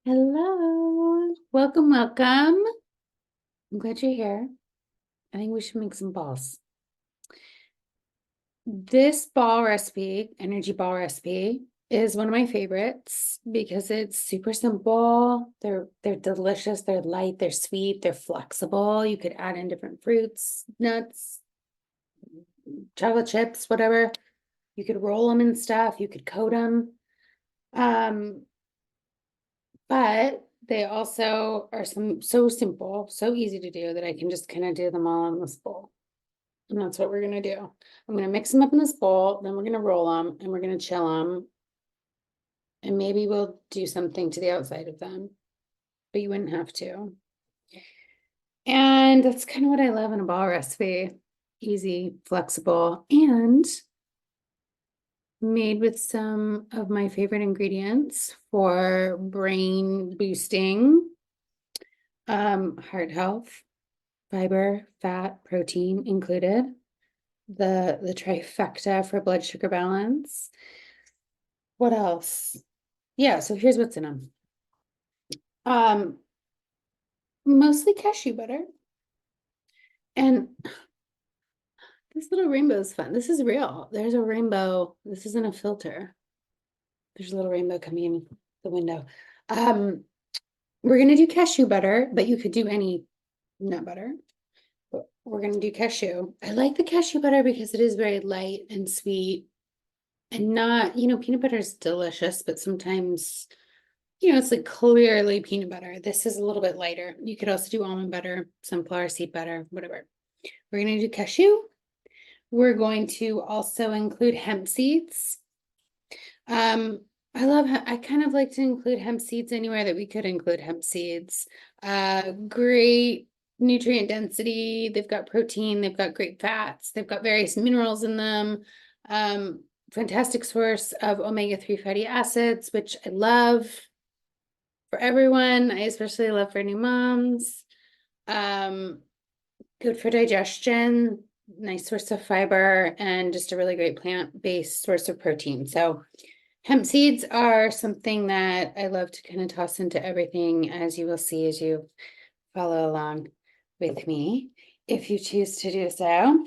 Hello. Welcome, welcome. I'm glad you're here. I think we should make some balls. This ball recipe, energy ball recipe, is one of my favorites because it's super simple. They're delicious, they're light, they're sweet, they're flexible. You could add in different fruits, nuts, chocolate chips, whatever. You could roll them and stuff, you could coat them. Um, But they also are so simple, so easy to do that I can just kind of do them all in this bowl. And that's what we're gonna do. I'm gonna mix them up in this bowl, then we're gonna roll them and we're gonna chill them. And maybe we'll do something to the outside of them, but you wouldn't have to. And that's kind of what I love in a ball recipe. Easy, flexible, and made with some of my favorite ingredients for brain boosting, heart health, fiber, fat, protein included. The trifecta for blood sugar balance. What else? Yeah, so here's what's in them. Um, Mostly cashew butter. And this little rainbow is fun. This is real. There's a rainbow. This isn't a filter. There's a little rainbow coming in the window. We're gonna do cashew butter, but you could do any nut butter. But we're gonna do cashew. I like the cashew butter because it is very light and sweet and not, peanut butter is delicious, but sometimes, it's like clearly peanut butter. This is a little bit lighter. You could also do almond butter, sunflower seed butter, whatever. We're gonna do cashew. We're going to also include hemp seeds. Um, I kind of like to include hemp seeds anywhere that we could include hemp seeds. Great nutrient density. They've got protein, they've got great fats, they've got various minerals in them. Fantastic source of omega-3 fatty acids, which I love for everyone. I especially love for new moms. Good for digestion, nice source of fiber, and just a really great plant-based source of protein. So hemp seeds are something that I love to kind of toss into everything, as you will see as you follow along with me, if you choose to do so.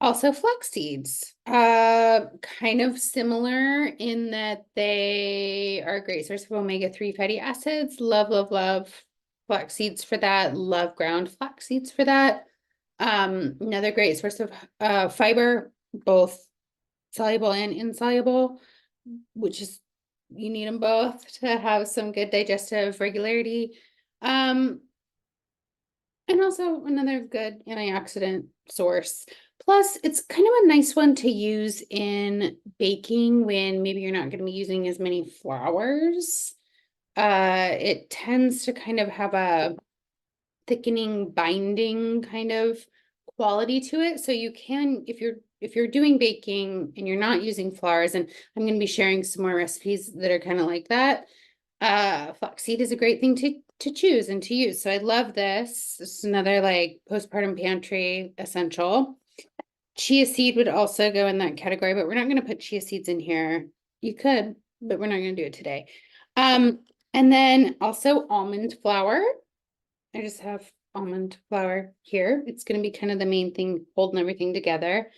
Also flax seeds, kind of similar in that they are a great source of omega-3 fatty acids. Love, love, love flax seeds for that. Love ground flax seeds for that. Another great source of fiber, both soluble and insoluble, which is you need them both to have some good digestive regularity. Um, and also another good antioxidant source. Plus, it's kind of a nice one to use in baking when maybe you're not going to be using as many flours. It tends to kind of have a thickening, binding kind of quality to it. So you can, if you're doing baking and you're not using flours, and I'm going to be sharing some more recipes that are kind of like that. Flaxseed is a great thing to choose and to use. So I love this. This is another like postpartum pantry essential. Chia seed would also go in that category, but we're not going to put chia seeds in here. You could, but we're not going to do it today. And then also almond flour. I just have almond flour here. It's going to be kind of the main thing holding everything together.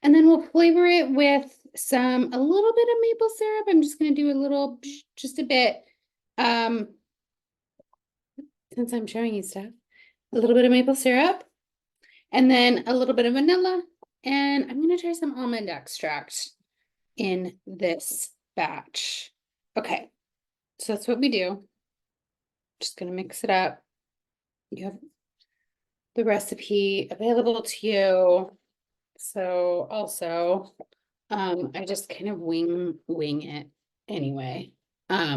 And then we'll flavor it with a little bit of maple syrup. I'm just going to do a little, just a bit. Since I'm showing you stuff, a little bit of maple syrup, and then a little bit of vanilla. And I'm going to try some almond extract in this batch. Okay, so that's what we do. Just going to mix it up. You have the recipe available to you. So also, I just kind of wing it anyway. I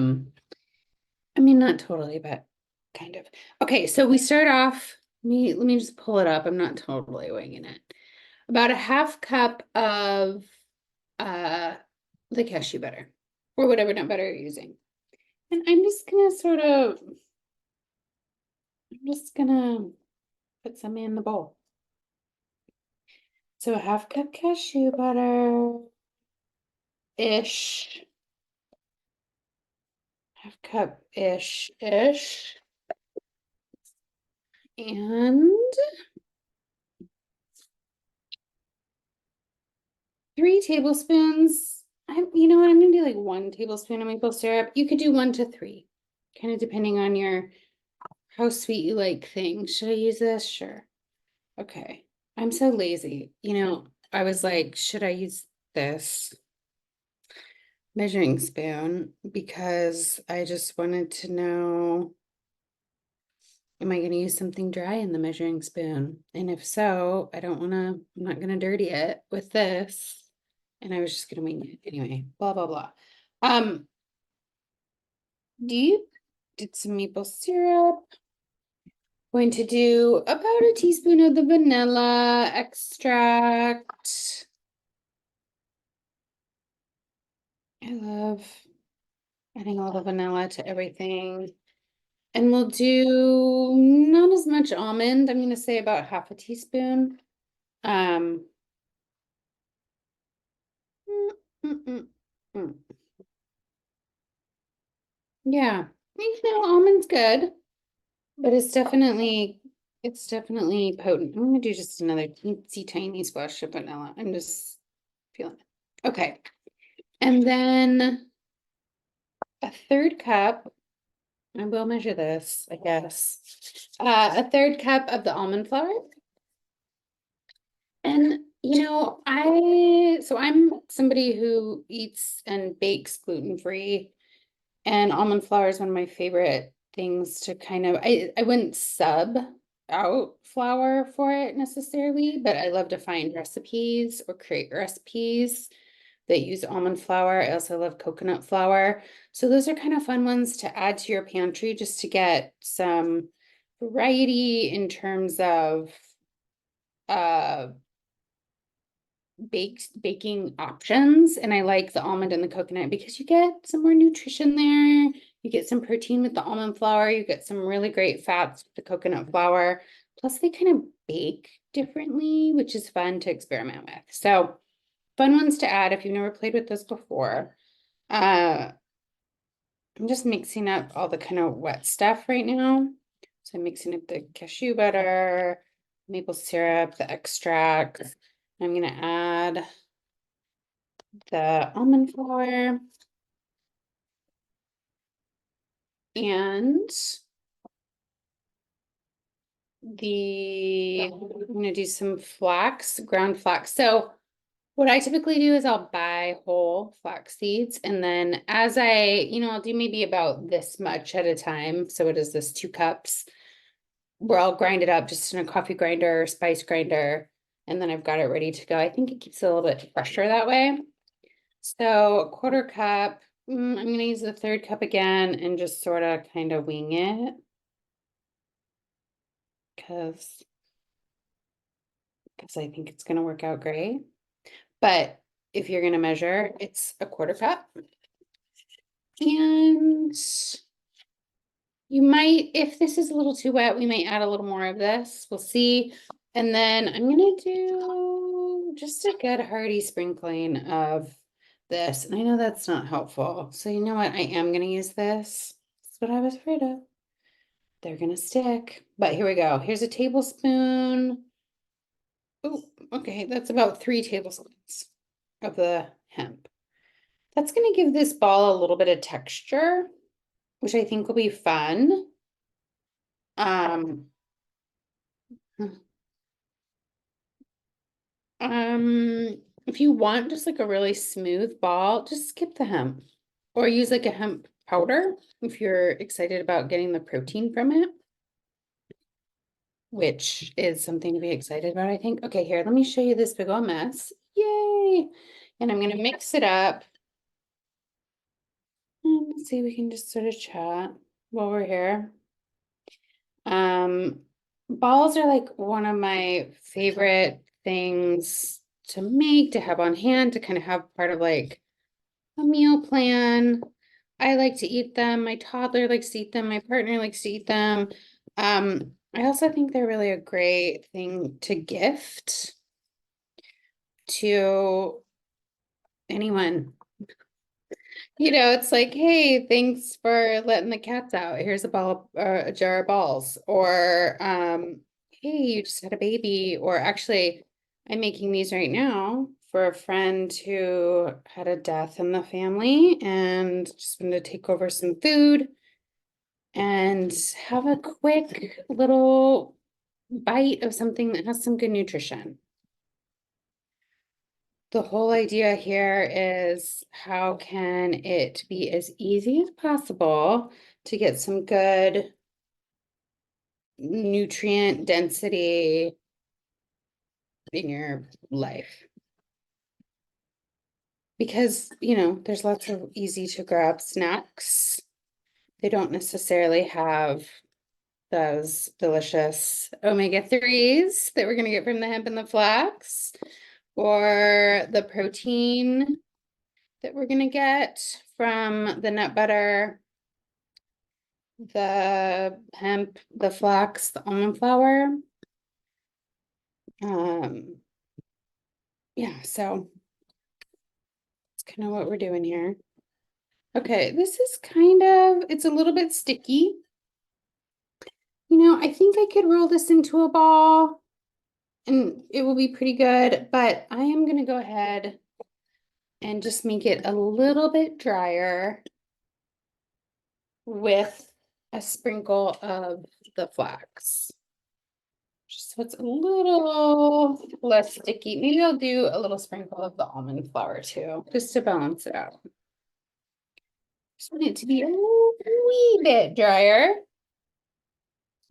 mean, not totally, but kind of. Okay, so we start off, let me just pull it up. I'm not totally winging it. About a half cup of uh the cashew butter or whatever nut butter you're using. And I'm just gonna put some in the bowl. So a half cup cashew butter-ish. half cup-ish. And 3 tablespoons. You know what, I'm gonna do like 1 tablespoon of maple syrup. You could do 1 to 3, kind of depending on your how sweet you like things. Should I use this? Sure. Okay. I'm so lazy. I was like, should I use this measuring spoon? Because I just wanted to know, am I going to use something dry in the measuring spoon? And if so, I'm not going to dirty it with this. And I was just going to wing it anyway, blah, blah, blah. Do you did some maple syrup? Going to do about a teaspoon of the vanilla extract. I love adding a little vanilla to everything. And we'll do not as much almond. I'm going to say about half a teaspoon. Um, mm, mm, mm, mm. Yeah, almond's good, but it's definitely potent. I'm going to do just another teensy tiny splash of vanilla. I'm just feeling it. Okay. And then a third cup. I will measure this, I guess. A third cup of the almond flour. And I'm somebody who eats and bakes gluten-free, and almond flour is one of my favorite things to I wouldn't sub out flour for it necessarily, but I love to find recipes or create recipes that use almond flour. I also love coconut flour. So those are kind of fun ones to add to your pantry just to get some variety in terms of uh baking options. And I like the almond and the coconut because you get some more nutrition there. You get some protein with the almond flour. You get some really great fats with the coconut flour. Plus they kind of bake differently, which is fun to experiment with. So fun ones to add if you've never played with this before. I'm just mixing up all the kind of wet stuff right now. So I'm mixing up the cashew butter, maple syrup, the extract. I'm gonna add the almond flour and I'm gonna do some flax, ground flax. So what I typically do is I'll buy whole flax seeds, and then I'll do maybe about this much at a time. So it is this 2 cups where I'll grind it up just in a coffee grinder or spice grinder, and then I've got it ready to go. I think it keeps it a little bit fresher that way. So a quarter cup, I'm gonna use the third cup again and just sort of kind of wing it because I think it's gonna work out great. But if you're gonna measure, it's a quarter cup. And you might, if this is a little too wet, we might add a little more of this. We'll see. And then I'm gonna do just a good hearty sprinkling of this. And I know that's not helpful. So you know what? I am gonna use this. That's what I was afraid of. They're gonna stick. But here we go. Here's a tablespoon. Oh, okay, that's about 3 tablespoons of the hemp. That's gonna give this ball a little bit of texture, which I think will be fun. Um, if you want just like a really smooth ball, just skip the hemp or use like a hemp powder if you're excited about getting the protein from it, which is something to be excited about, I think. Okay, here, let me show you this big old mess. Yay! And I'm gonna mix it up. Let's see, we can just sort of chat while we're here. Balls are like one of my favorite things to make, to have on hand, to kind of have part of like a meal plan. I like to eat them. My toddler likes to eat them. My partner likes to eat them. I also think they're really a great thing to gift to anyone. It's like, hey, thanks for letting the cats out. Here's a ball, a jar of balls. Or, hey, you just had a baby. Or actually, I'm making these right now for a friend who had a death in the family and just wanted to take over some food and have a quick little bite of something that has some good nutrition. The whole idea here is how can it be as easy as possible to get some good nutrient density in your life? Because, there's lots of easy to grab snacks. They don't necessarily have those delicious omega-3s that we're going to get from the hemp and the flax, or the protein that we're going to get from the nut butter, the hemp, the flax, the almond flour. Yeah, so it's kind of what we're doing here. Okay, this is it's a little bit sticky. I think I could roll this into a ball and it will be pretty good, but I am gonna go ahead and just make it a little bit drier with a sprinkle of the flax. Just so it's a little less sticky. Maybe I'll do a little sprinkle of the almond flour too, just to balance it out. Just want it to be a wee bit drier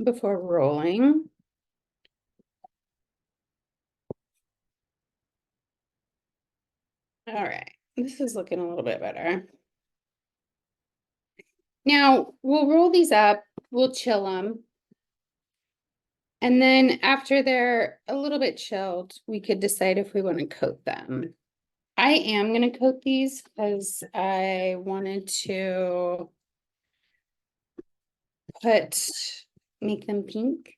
before rolling. All right, this is looking a little bit better. Now we'll roll these up, we'll chill them. And then after they're a little bit chilled, we could decide if we want to coat them. I am going to coat these because I wanted to make them pink.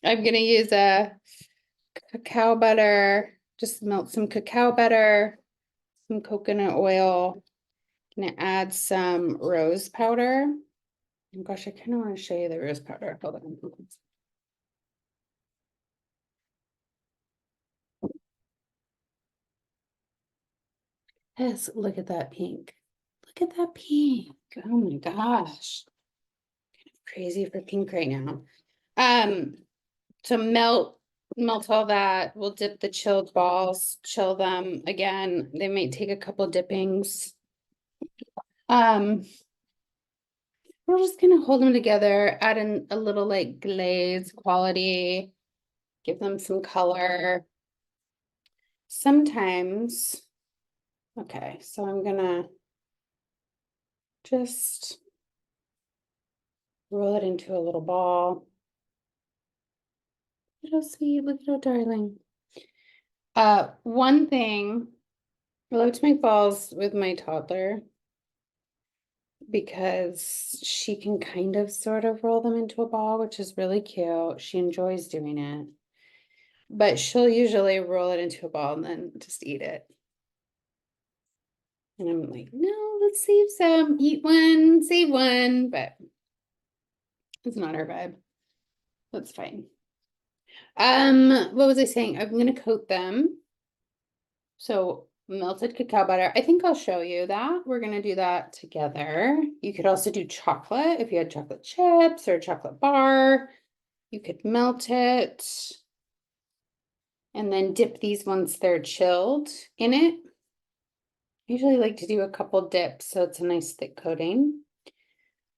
I'm going to use a cacao butter, just melt some cacao butter, some coconut oil. Gonna add some rose powder. Oh gosh, I kind of want to show you the rose powder. Hold on. Yes, look at that pink. Look at that pink. Oh my gosh. Kind of crazy for pink right now. So melt all that. We'll dip the chilled balls, chill them again. They might take a couple dippings. We're just gonna hold them together, add in a little like glaze quality, give them some color. Sometimes, okay, so I'm gonna just roll it into a little ball. Little sweet, little darling. One thing, I love to make balls with my toddler because she can kind of sort of roll them into a ball, which is really cute. She enjoys doing it. But she'll usually roll it into a ball and then just eat it. And I'm like, no, let's save some, eat one, save one, but it's not her vibe. That's fine. What was I saying? I'm gonna coat them. So melted cacao butter. I think I'll show you that. We're gonna do that together. You could also do chocolate if you had chocolate chips or chocolate bar. You could melt it and then dip these once they're chilled in it. I usually like to do a couple dips so it's a nice thick coating.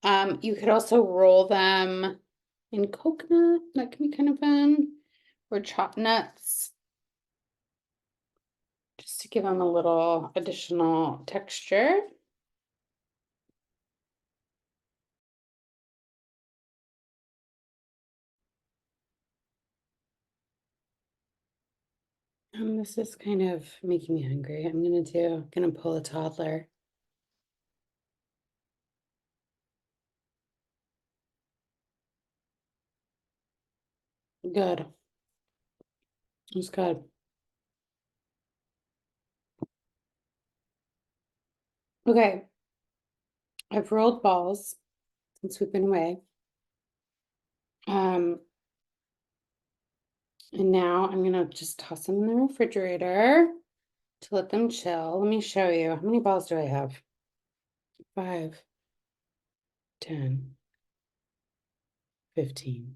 You could also roll them in coconut. That can be kind of fun. Or chopped nuts. Just to give them a little additional texture. This is kind of making me hungry. I'm gonna pull a toddler. Good. It's good. Okay, I've rolled balls since we've been away. And now I'm gonna just toss them in the refrigerator to let them chill. Let me show you. How many balls do I have? 5, 10, 15,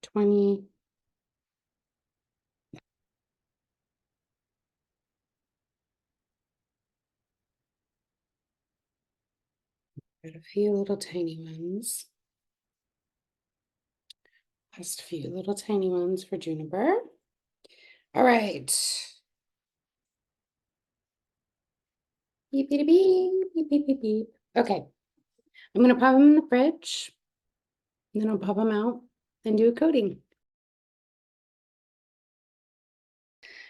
20. Got a few little tiny ones. Just a few little tiny ones for Juniper. All right. Beep, beep, beep, beep, beep, beep, beep. Okay. I'm gonna pop them in the fridge. And then I'll pop them out and do a coating.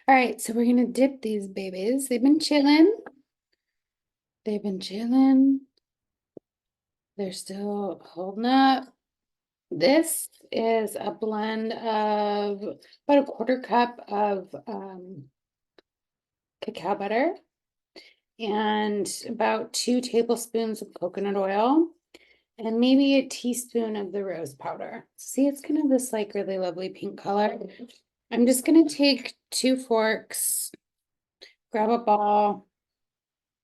All right, so we're gonna dip these babies. They've been chilling. They've been chilling. They're still holding up. This is a blend of about a 1/4 cup of cacao butter and about 2 tablespoons of coconut oil and maybe a teaspoon of the rose powder. See, it's kind of this like really lovely pink color. I'm just gonna take 2 forks, grab a ball,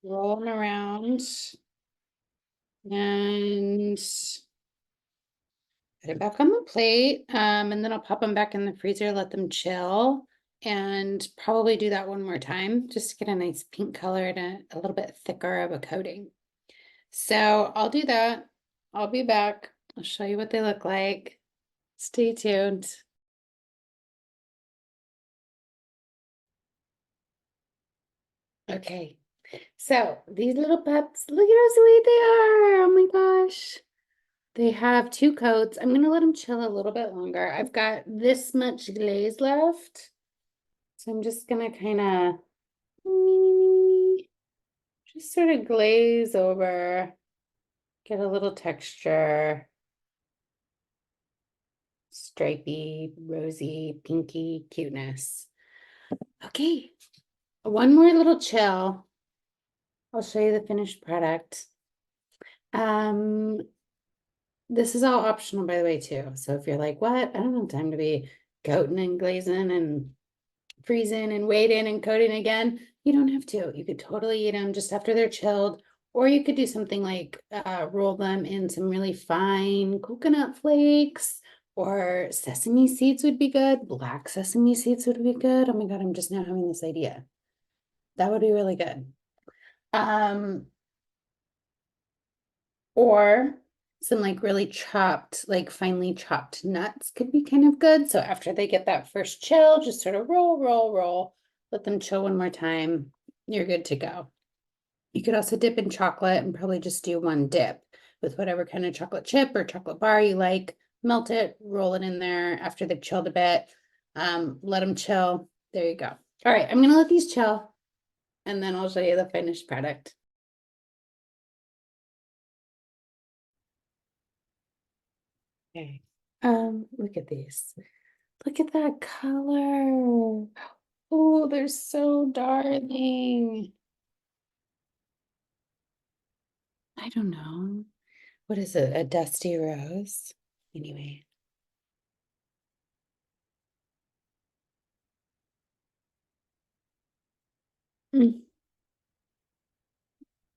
roll them around, and put it back on the plate. And then I'll pop them back in the freezer, let them chill, and probably do that one more time just to get a nice pink color and a little bit thicker of a coating. So I'll do that. I'll be back. I'll show you what they look like. Stay tuned. Okay, so these little pups, look at how sweet they are. Oh my gosh. They have 2 coats. I'm gonna let them chill a little bit longer. I've got this much glaze left. So I'm just gonna kind of just sort of glaze over, get a little texture, stripy, rosy, pinky cuteness. Okay, one more little chill. I'll show you the finished product. This is all optional, by the way, too. So if you're like, what? I don't have time to be coating and glazing and freezing and waiting and coating again, you don't have to. You could totally eat them just after they're chilled, or you could do something like roll them in some really fine coconut flakes, or sesame seeds would be good. Black sesame seeds would be good. Oh my God, I'm just now having this idea. That would be really good. Or some like really chopped, like finely chopped nuts could be kind of good. So after they get that first chill, just sort of roll, roll, roll, let them chill one more time. You're good to go. You could also dip in chocolate and probably just do one dip with whatever kind of chocolate chip or chocolate bar you like. Melt it, roll it in there after they've chilled a bit. Let them chill. There you go. All right, I'm gonna let these chill and then I'll show you the finished product. Okay. Look at these. Look at that color. Oh, they're so darling. I don't know. What is it? A dusty rose? Anyway. Mm,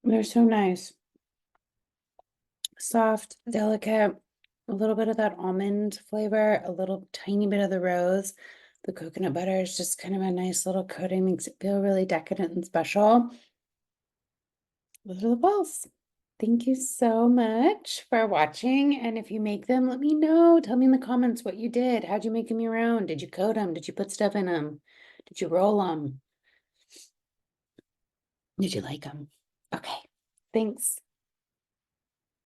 they're so nice. Soft, delicate, a little bit of that almond flavor, a little tiny bit of the rose. The coconut butter is just kind of a nice little coating, makes it feel really decadent and special. Those are the balls. Thank you so much for watching. And if you make them, let me know. Tell me in the comments what you did. How'd you make them your own? Did you coat them? Did you put stuff in them? Did you roll them? Did you like them? Okay, thanks.